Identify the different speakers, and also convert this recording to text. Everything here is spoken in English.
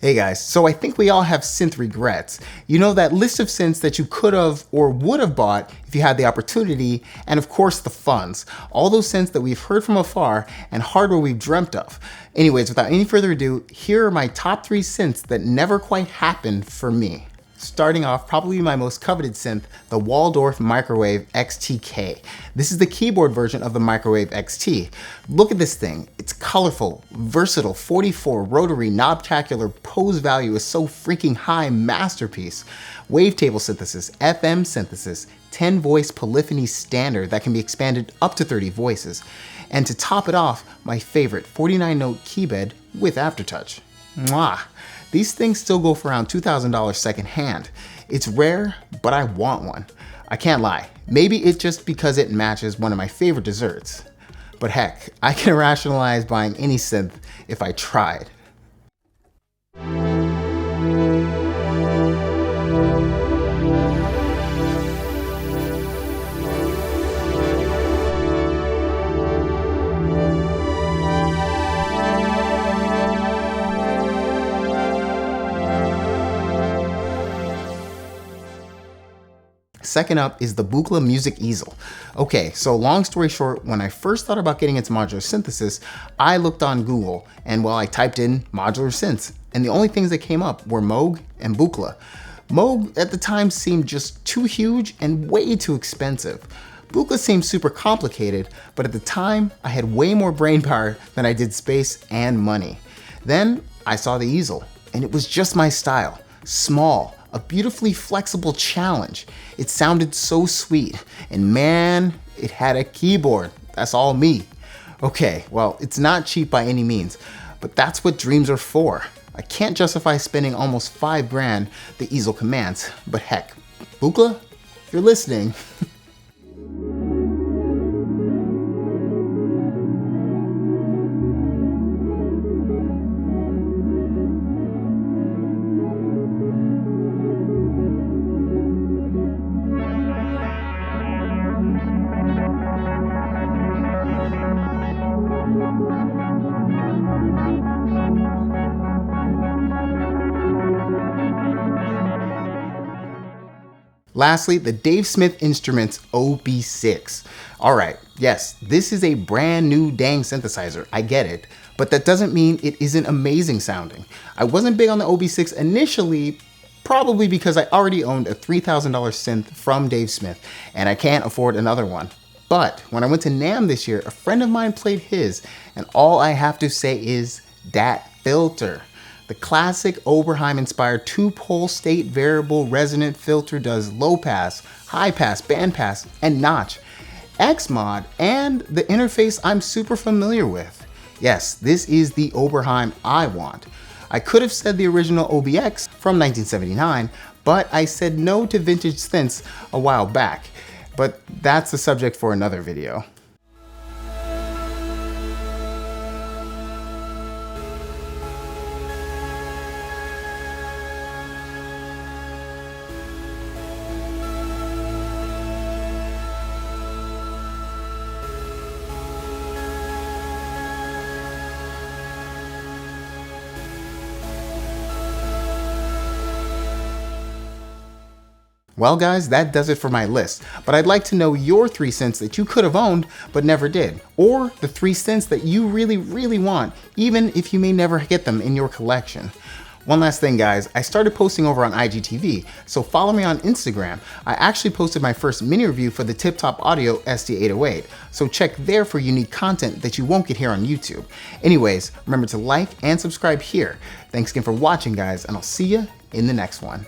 Speaker 1: Hey guys, so I think we all have synth regrets. You know, that list of synths that you could have or would have bought if you had the opportunity, and of course the funds. All those synths that we've heard from afar and hardware we've dreamt of. Anyways, without any further ado, here are my top 3 synths that never quite happened for me. Starting off, probably my most coveted synth, the Waldorf Microwave XT. This is the keyboard version of the Microwave XT. Look at this thing. It's colorful, versatile, 44 rotary, knobtacular, pose value is so freaking high, masterpiece. Wavetable synthesis, FM synthesis, 10 voice polyphony standard that can be expanded up to 30 voices. And to top it off, my favorite 49 note keybed with aftertouch. Mwah! These things still go for around $2,000 secondhand. It's rare, but I want one. I can't lie, maybe it's just because it matches one of my favorite desserts. But heck, I can rationalize buying any synth if I tried. Second up is the Buchla Music Ezel. Okay, so long story short, when I first thought about getting into modular synthesis, I looked on Google and I typed in modular synths, and the only things that came up were Moog and Buchla. Moog at the time seemed just too huge and way too expensive. Buchla seemed super complicated, but at the time, I had way more brainpower than I did space and money. Then I saw the Ezel, and it was just my style. Small, a beautifully flexible challenge. It sounded so sweet, and man, it had a keyboard. That's all me. Okay, well, it's not cheap by any means, but that's what dreams are for. I can't justify spending almost $5 the Ezel commands, but heck, Buchla, if you're listening, lastly, the Dave Smith Instruments OB6. All right, yes, this is a brand new dang synthesizer, I get it, but that doesn't mean it isn't amazing sounding. I wasn't big on the OB6 initially, probably because I already owned a $3,000 synth from Dave Smith, and I can't afford another one. But when I went to NAMM this year, a friend of mine played his, and all I have to say is that filter. The classic Oberheim-inspired 2-pole state variable resonant filter does low pass, high pass, band pass, and notch. Xmod and the interface I'm super familiar with. Yes, this is the Oberheim I want. I could have said the original OBX from 1979, but I said no to vintage synths a while back. But that's the subject for another video. Well guys, that does it for my list, but I'd like to know your 3 synths that you could have owned but never did, or the 3 synths that you really want, even if you may never get them in your collection. One last thing guys, I started posting over on IGTV, so follow me on Instagram. I actually posted my first mini review for the Tip Top Audio SD808, so check there for unique content that you won't get here on YouTube. Anyways, remember to like and subscribe here. Thanks again for watching guys, and I'll see you in the next one.